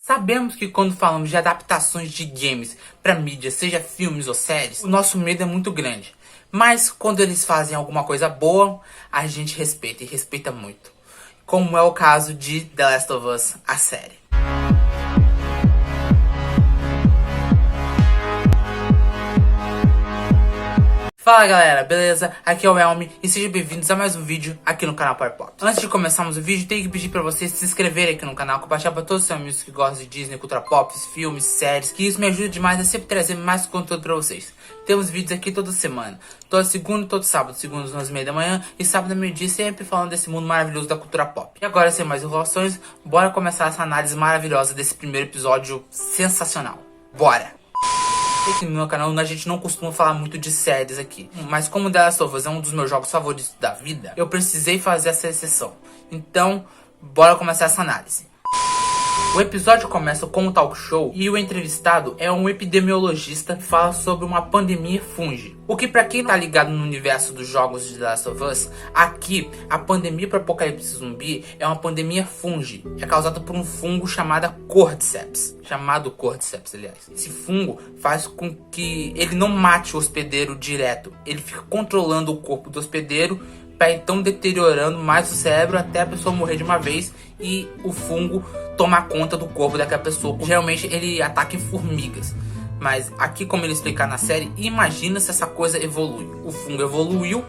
Sabemos que quando falamos de adaptações de games para mídia, seja filmes ou séries, o nosso medo é muito grande. Mas quando eles fazem alguma coisa boa, a gente respeita e respeita muito. Como é o caso de The Last of Us, a série. Fala galera, beleza? Aqui é o Elmi e sejam bem-vindos a mais um vídeo aqui no canal PowerPop. Antes de começarmos o vídeo, tenho que pedir pra vocês se inscreverem aqui no canal, compartilhar pra todos os seus amigos que gostam de Disney, cultura pop, filmes, séries, que isso me ajuda demais a sempre trazer mais conteúdo pra vocês. Temos vídeos aqui toda semana, toda segunda e todo sábado, segundas às 11h30 da manhã e sábado ao meio-dia, sempre falando desse mundo maravilhoso da cultura pop. E agora, sem mais enrolações, bora começar essa análise maravilhosa desse primeiro episódio sensacional. Bora! Aqui no meu canal a gente não costuma falar muito de séries aqui, mas como The Last of Us é um dos meus jogos favoritos da vida, eu precisei fazer essa exceção. Então, bora começar essa análise. O episódio começa com um talk show e o entrevistado é um epidemiologista que fala sobre uma pandemia fungi. O que, pra quem tá ligado no universo dos jogos de The Last of Us, aqui a pandemia pro apocalipse zumbi é uma pandemia fungi. É causada por um fungo chamado Cordyceps. Aliás. Esse fungo faz com que ele não mate o hospedeiro direto. Ele fica controlando o corpo do hospedeiro, para então deteriorando mais o cérebro até a pessoa morrer de uma vez e o fungo tomar conta do corpo daquela pessoa. Geralmente ele ataca em formigas, mas aqui, como ele explicar na série, imagina se essa coisa evolui. O fungo evoluiu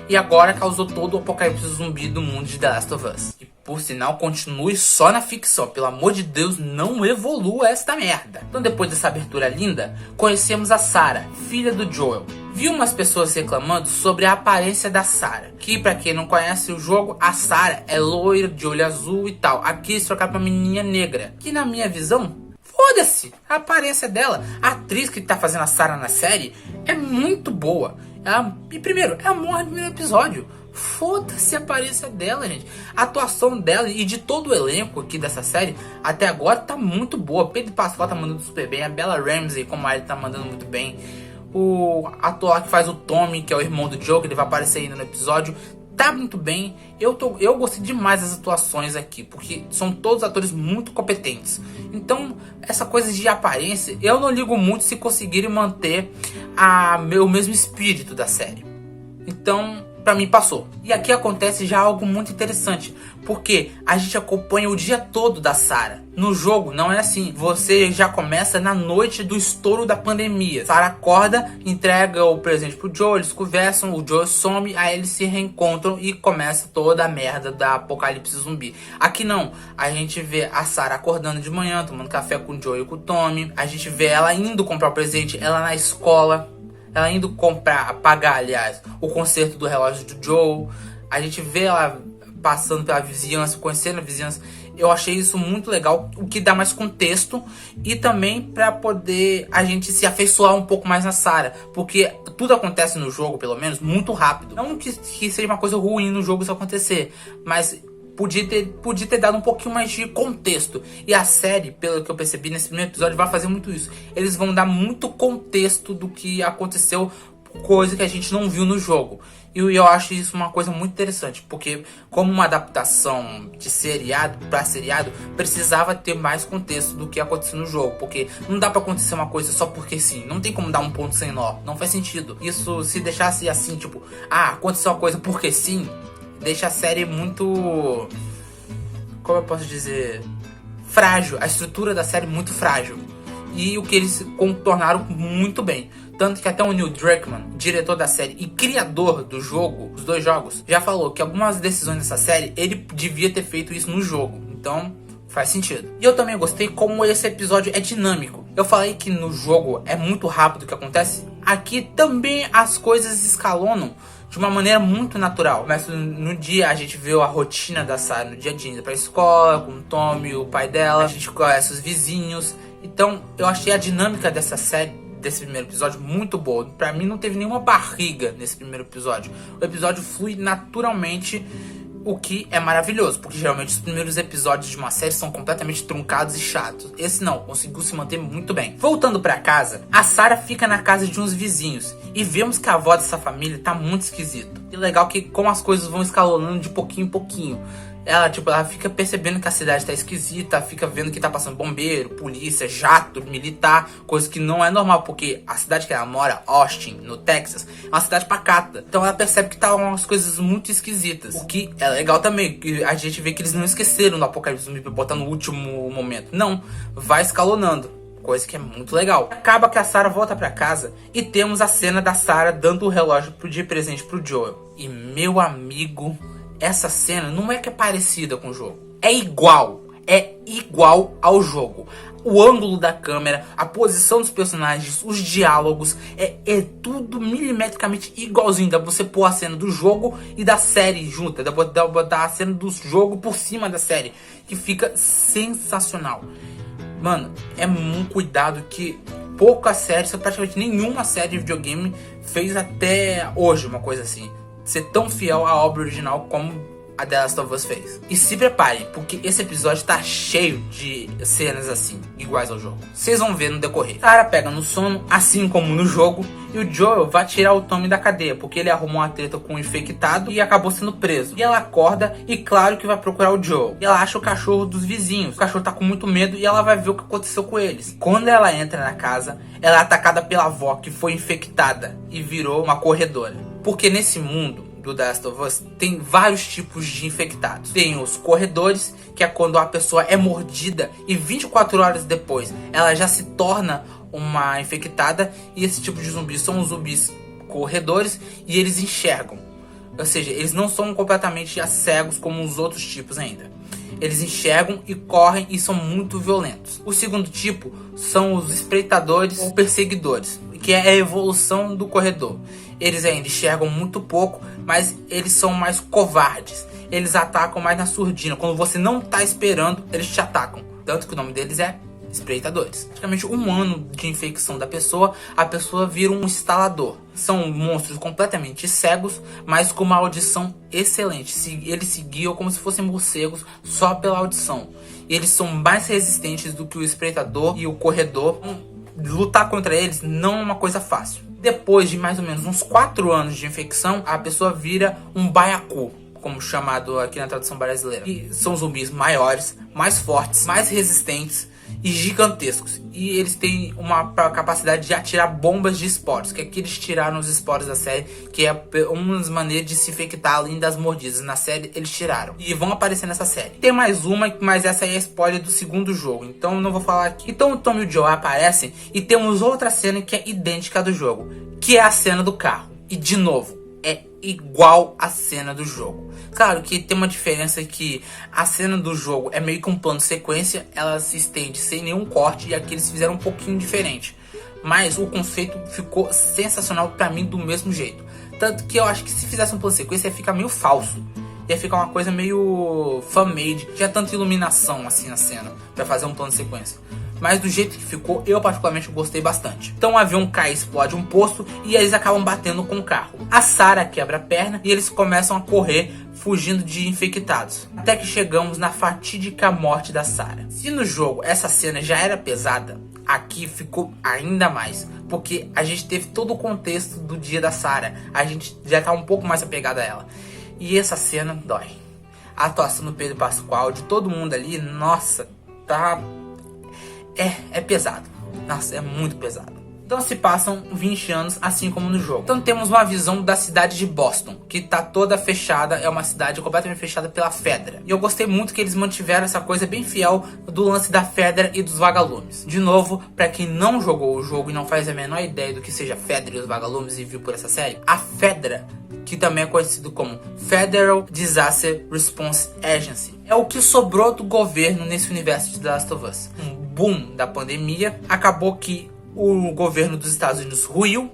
e agora causou todo o apocalipse zumbi do mundo de The Last of Us. E por sinal, continue só na ficção, pelo amor de Deus, não evolua esta merda. Então, depois dessa abertura linda, conhecemos a Sarah, filha do Joel. Vi umas pessoas reclamando sobre a aparência da Sarah, que pra quem não conhece o jogo, a Sarah é loira, de olho azul e tal. Aqui eles trocaram pra menininha negra, que na minha visão, foda-se a aparência dela. A atriz que tá fazendo a Sarah na série é muito boa. E primeiro, ela morre no primeiro episódio. Foda-se a aparência dela, gente. A atuação dela e de todo o elenco aqui dessa série até agora tá muito boa. Pedro Pascal tá mandando super bem. A Bella Ramsey, como ele tá mandando muito bem. O ator que faz o Tommy, que é o irmão do Joe, que ele vai aparecer ainda no episódio, tá muito bem. Eu gostei demais das atuações aqui, porque são todos atores muito competentes. Então, essa coisa de aparência, eu não ligo muito se conseguirem manter o mesmo espírito da série. Então, pra mim passou. E aqui acontece já algo muito interessante, porque a gente acompanha o dia todo da Sarah. No jogo não é assim, você já começa na noite do estouro da pandemia. Sarah acorda, entrega o presente pro Joel, eles conversam, o Joel some, aí eles se reencontram e começa toda a merda da apocalipse zumbi. Aqui não, a gente vê a Sarah acordando de manhã, tomando café com o Joel e com o Tommy. A gente vê ela indo comprar o presente, ela na escola, ela indo pagar, aliás, o conserto do relógio do Joel. A gente vê ela passando pela vizinhança, conhecendo a vizinhança. Eu achei isso muito legal, o que dá mais contexto e também para poder a gente se afeiçoar um pouco mais na Sarah, porque tudo acontece no jogo, pelo menos, muito rápido. Não que seja uma coisa ruim no jogo isso acontecer, mas podia ter dado um pouquinho mais de contexto. E a série, pelo que eu percebi nesse primeiro episódio, vai fazer muito isso. Eles vão dar muito contexto do que aconteceu, coisa que a gente não viu no jogo. E eu acho isso uma coisa muito interessante, porque como uma adaptação de seriado para seriado, precisava ter mais contexto do que aconteceu no jogo, porque não dá pra acontecer uma coisa só porque sim, não tem como dar um ponto sem nó, não faz sentido. Isso, se deixasse assim, tipo, aconteceu uma coisa porque sim, deixa a série muito, como eu posso dizer, frágil, a estrutura da série muito frágil. E o que eles contornaram muito bem. Tanto que até o Neil Druckmann, diretor da série e criador do jogo, dos dois jogos, já falou que algumas decisões dessa série, ele devia ter feito isso no jogo. Então, faz sentido. E eu também gostei como esse episódio é dinâmico. Eu falei que no jogo é muito rápido o que acontece. Aqui também as coisas escalonam de uma maneira muito natural. Mas no dia a gente vê a rotina da Sarah, no dia a dia, indo pra escola, com o Tommy, o pai dela. A gente conhece os vizinhos. Então, eu achei a dinâmica dessa série, desse primeiro episódio, muito boa. Pra mim não teve nenhuma barriga nesse primeiro episódio. O episódio flui naturalmente, o que é maravilhoso, porque geralmente os primeiros episódios de uma série são completamente truncados e chatos. Esse não, conseguiu se manter muito bem. Voltando pra casa, a Sarah fica na casa de uns vizinhos e vemos que a avó dessa família tá muito esquisita. E legal que como as coisas vão escalonando de pouquinho em pouquinho. ela fica percebendo que a cidade tá esquisita, fica vendo que tá passando bombeiro, polícia, jato, militar, coisa que não é normal, porque a cidade que ela mora, Austin, no Texas, é uma cidade pacata. Então ela percebe que tá umas coisas muito esquisitas. O que é legal também, que a gente vê que eles não esqueceram do apocalipse zumbi pra botar no último momento. Não, vai escalonando. Coisa que é muito legal. Acaba que a Sarah volta pra casa e temos a cena da Sarah dando o relógio de presente pro Joel. E meu amigo, essa cena não é que é parecida com o jogo. É igual ao jogo. O ângulo da câmera, a posição dos personagens, os diálogos, é tudo milimetricamente igualzinho. Dá pra você pôr a cena do jogo e da série junta. Dá pra botar a cena do jogo por cima da série, que fica sensacional. Mano, é um cuidado que poucas séries, praticamente nenhuma série de videogame fez até hoje, uma coisa assim. Ser tão fiel à obra original como a The Last of Us fez. E se preparem, porque esse episódio tá cheio de cenas assim, iguais ao jogo. Vocês vão ver no decorrer. Sarah pega no sono, assim como no jogo, e o Joel vai tirar o Tommy da cadeia, porque ele arrumou uma treta com um infectado e acabou sendo preso. E ela acorda e claro que vai procurar o Joel. E ela acha o cachorro dos vizinhos. O cachorro tá com muito medo e ela vai ver o que aconteceu com eles. Quando ela entra na casa, ela é atacada pela avó, que foi infectada e virou uma corredora. Porque nesse mundo do The Last of Us tem vários tipos de infectados. Tem os corredores, que é quando a pessoa é mordida e 24 horas depois ela já se torna uma infectada. E esse tipo de zumbis são os zumbis corredores e eles enxergam. Ou seja, eles não são completamente cegos como os outros tipos ainda. Eles enxergam e correm e são muito violentos. O segundo tipo são os espreitadores ou perseguidores, que é a evolução do corredor. Eles ainda enxergam muito pouco, mas eles são mais covardes. Eles atacam mais na surdina. Quando você não tá esperando, eles te atacam. Tanto que o nome deles é espreitadores. Praticamente um ano de infecção da pessoa, a pessoa vira um instalador. São monstros completamente cegos, mas com uma audição excelente. Eles se guiam como se fossem morcegos só pela audição. Eles são mais resistentes do que o espreitador e o corredor. Lutar contra eles não é uma coisa fácil. Depois de mais ou menos uns 4 anos de infecção, a pessoa vira um baiacu, como chamado aqui na tradução brasileira. E são zumbis maiores, mais fortes, mais resistentes e gigantescos. E eles têm uma capacidade de atirar bombas de esporos, que é que eles tiraram os esporos da série, que é uma das maneiras de se infectar além das mordidas. Na série eles tiraram e vão aparecer nessa série. Tem mais uma, mas essa aí é spoiler do segundo jogo, então eu não vou falar aqui. Então o Tom e o Joe aparecem e temos outra cena que é idêntica à do jogo, que é a cena do carro. E de novo, é igual a cena do jogo. Claro que tem uma diferença, que a cena do jogo é meio que um plano de sequência, ela se estende sem nenhum corte, e aqui eles fizeram um pouquinho diferente. Mas o conceito ficou sensacional pra mim do mesmo jeito. Tanto que eu acho que se fizesse um plano de sequência ia ficar meio falso. Ia ficar uma coisa meio fan-made. Tinha tanta iluminação assim na cena pra fazer um plano de sequência. Mas do jeito que ficou, eu particularmente gostei bastante. Então o avião cai, explode um poço e eles acabam batendo com o carro. A Sarah quebra a perna e eles começam a correr, fugindo de infectados. Até que chegamos na fatídica morte da Sarah. Se no jogo essa cena já era pesada, aqui ficou ainda mais. Porque a gente teve todo o contexto do dia da Sarah. A gente já tá um pouco mais apegado a ela. E essa cena dói. A atuação do Pedro Pascal, de todo mundo ali, nossa, tá... É pesado. Nossa, é muito pesado. Então se passam 20 anos, assim como no jogo. Então temos uma visão da cidade de Boston, que tá toda fechada, é uma cidade completamente fechada pela Fedra. E eu gostei muito que eles mantiveram essa coisa bem fiel do lance da Fedra e dos vagalumes. De novo, pra quem não jogou o jogo e não faz a menor ideia do que seja Fedra e os vagalumes e viu por essa série, a Fedra, que também é conhecido como Federal Disaster Response Agency, é o que sobrou do governo nesse universo de The Last of Us. Um boom da pandemia, acabou que o governo dos Estados Unidos ruiu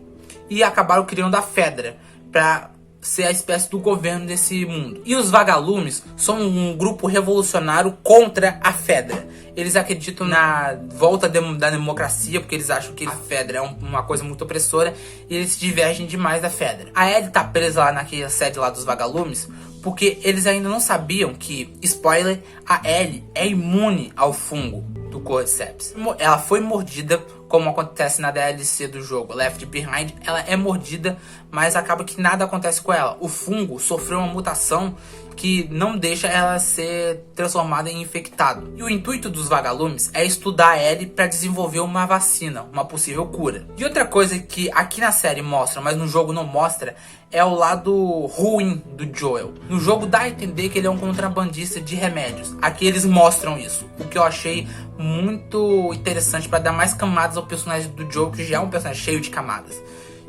e acabaram criando a Fedra para ser a espécie do governo desse mundo. E os vagalumes são um grupo revolucionário contra a Fedra. Eles acreditam na volta da democracia, porque eles acham que a Fedra é uma coisa muito opressora, e eles se divergem demais da Fedra. A Ellie tá presa lá naquela sede lá dos vagalumes, porque eles ainda não sabiam que, spoiler, a Ellie é imune ao fungo do Cordyceps. Ela foi mordida como acontece na DLC do jogo Left Behind. Ela é mordida, mas acaba que nada acontece com ela. O fungo sofreu uma mutação que não deixa ela ser transformada em infectado. E o intuito dos vagalumes é estudar a Ellie para desenvolver uma vacina, uma possível cura. E outra coisa que aqui na série mostra, mas no jogo não mostra, é o lado ruim do Joel. No jogo dá a entender que ele é um contrabandista de remédios. Aqui eles mostram isso, o que eu achei muito interessante para dar mais camadas ao personagem do Joel, que já é um personagem cheio de camadas.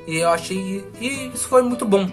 E eu achei que isso foi muito bom.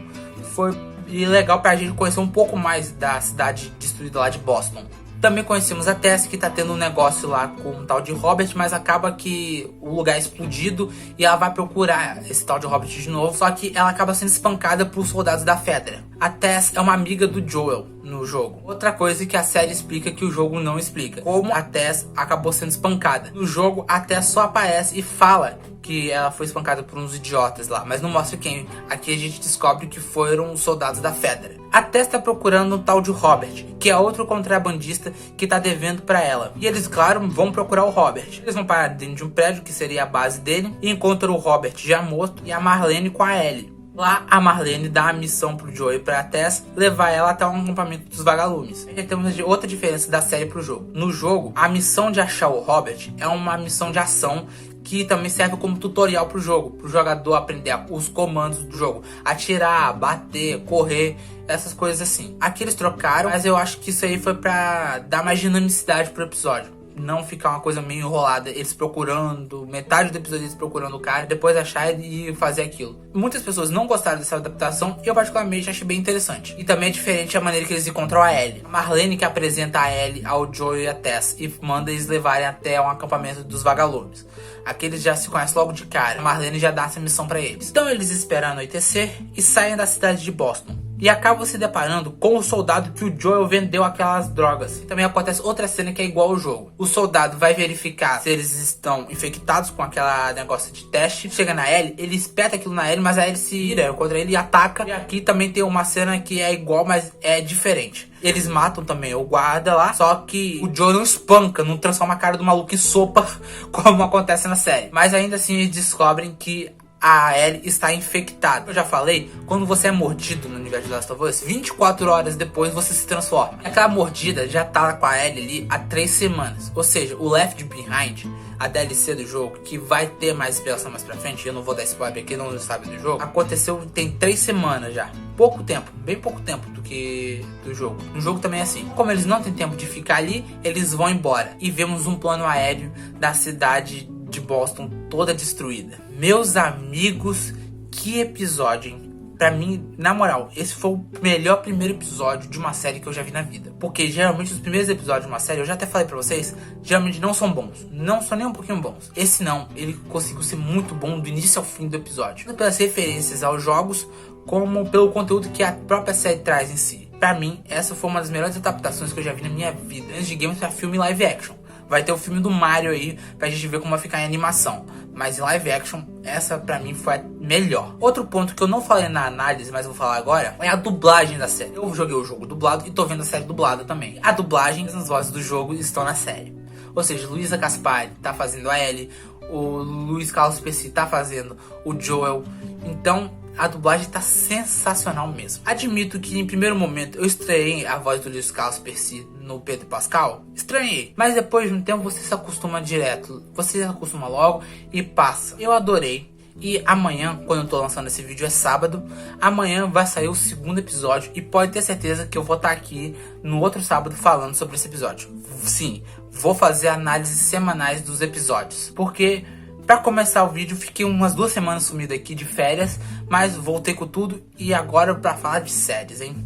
Foi legal pra gente conhecer um pouco mais da cidade destruída lá de Boston. Também conhecemos a Tess, que tá tendo um negócio lá com um tal de Robert, mas acaba que o lugar é explodido e ela vai procurar esse tal de Robert de novo, só que ela acaba sendo espancada por soldados da Fedra. A Tess é uma amiga do Joel no jogo. Outra coisa que a série explica que o jogo não explica: como a Tess acabou sendo espancada. No jogo, a Tess só aparece e fala que ela foi espancada por uns idiotas lá, mas não mostra quem. Aqui a gente descobre que foram os soldados da Fedra. A Tess tá procurando um tal de Robert, que é outro contrabandista que tá devendo pra ela. E eles, claro, vão procurar o Robert. Eles vão parar dentro de um prédio, que seria a base dele, e encontram o Robert já morto e a Marlene com a Ellie. Lá, a Marlene dá a missão pro Joey e pra Tess levar ela até um acampamento dos vagalumes. E temos outra diferença da série pro jogo. No jogo, a missão de achar o Robert é uma missão de ação que também serve como tutorial pro jogo, pro jogador aprender os comandos do jogo: atirar, bater, correr, essas coisas assim. Aqui eles trocaram, mas eu acho que isso aí foi pra dar mais dinamicidade pro episódio. Não ficar uma coisa meio enrolada, eles procurando, metade do episódio eles procurando o cara, depois achar e fazer aquilo. Muitas pessoas não gostaram dessa adaptação e eu particularmente achei bem interessante. E também é diferente a maneira que eles encontram a Ellie. A Marlene que apresenta a Ellie ao Joey e a Tess e manda eles levarem até um acampamento dos vagalumes. Aqui eles já se conhecem logo de cara. A Marlene já dá essa missão pra eles. Então eles esperam anoitecer e saem da cidade de Boston. E acabam se deparando com o soldado que o Joel vendeu aquelas drogas. E também acontece outra cena que é igual ao jogo. O soldado vai verificar se eles estão infectados com aquela negócio de teste. Chega na Ellie, ele espeta aquilo na Ellie, mas a Ellie se ira contra ele e ataca. E aqui também tem uma cena que é igual, mas é diferente. Eles matam também o guarda lá, só que o Joel não espanca, não transforma a cara do maluco em sopa, como acontece na série. Mas ainda assim eles descobrem que a Ellie está infectada. Eu já falei, quando você é mordido no universo de Last of Us, 24 horas depois você se transforma. Aquela mordida já tá com a Ellie ali há 3 semanas. Ou seja, o Left Behind, a DLC do jogo, que vai ter mais explicação mais pra frente, eu não vou dar spoiler aqui, não sabe do jogo, aconteceu tem 3 semanas já. Pouco tempo, bem pouco tempo do que do jogo. No jogo também é assim. Como eles não têm tempo de ficar ali, eles vão embora. E vemos um plano aéreo da cidade de Boston toda destruída. Meus amigos, que episódio, hein? Pra mim, na moral, esse foi o melhor primeiro episódio de uma série que eu já vi na vida. Porque geralmente os primeiros episódios de uma série, eu já até falei pra vocês, geralmente não são bons. Não são nem um pouquinho bons. Esse não, ele conseguiu ser muito bom do início ao fim do episódio. Tanto pelas referências aos jogos, como pelo conteúdo que a própria série traz em si. Pra mim, essa foi uma das melhores adaptações que eu já vi na minha vida. Antes de games, pra filme live action. Vai ter o filme do Mario aí, pra gente ver como vai ficar em animação. Mas em live action, essa pra mim foi a melhor. Outro ponto que eu não falei na análise, mas vou falar agora, é a dublagem da série. Eu joguei o jogo dublado e tô vendo a série dublada também. A dublagem, as vozes do jogo estão na série. Ou seja, Luísa Caspari tá fazendo a Ellie, o Luiz Carlos Pesci tá fazendo o Joel. Então, a dublagem tá sensacional mesmo. Admito que em primeiro momento eu estranhei a voz do Luiz Carlos Pesci no Pedro Pascal. Estranhei. Mas depois de um tempo você se acostuma direto. Você se acostuma logo e passa. Eu adorei. E amanhã, quando eu tô lançando esse vídeo, é sábado. Amanhã vai sair o segundo episódio. E pode ter certeza que eu vou estar aqui no outro sábado falando sobre esse episódio. Sim, vou fazer análises semanais dos episódios. Porque pra começar o vídeo, fiquei umas 2 semanas sumido aqui de férias, mas voltei com tudo e agora pra falar de séries, hein?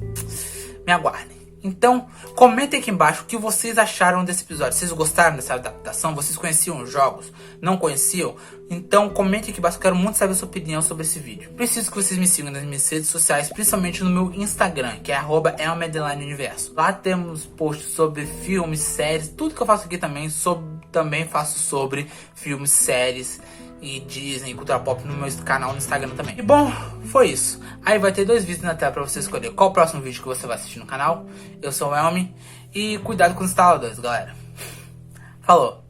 Me aguardem. Então, comentem aqui embaixo o que vocês acharam desse episódio. Vocês gostaram dessa adaptação? Vocês conheciam os jogos? Não conheciam? Então, comentem aqui embaixo. Eu quero muito saber a sua opinião sobre esse vídeo. Preciso que vocês me sigam nas minhas redes sociais, principalmente no meu Instagram, que é @elme_universo. Lá temos posts sobre filmes, séries, tudo que eu faço aqui também. Também faço sobre filmes, séries e Disney, cultura pop no meu canal no Instagram também. E bom, foi isso. Aí vai ter 2 vídeos na tela pra você escolher qual o próximo vídeo que você vai assistir no canal. Eu sou o Elmi e cuidado com os instaladores, galera. Falou!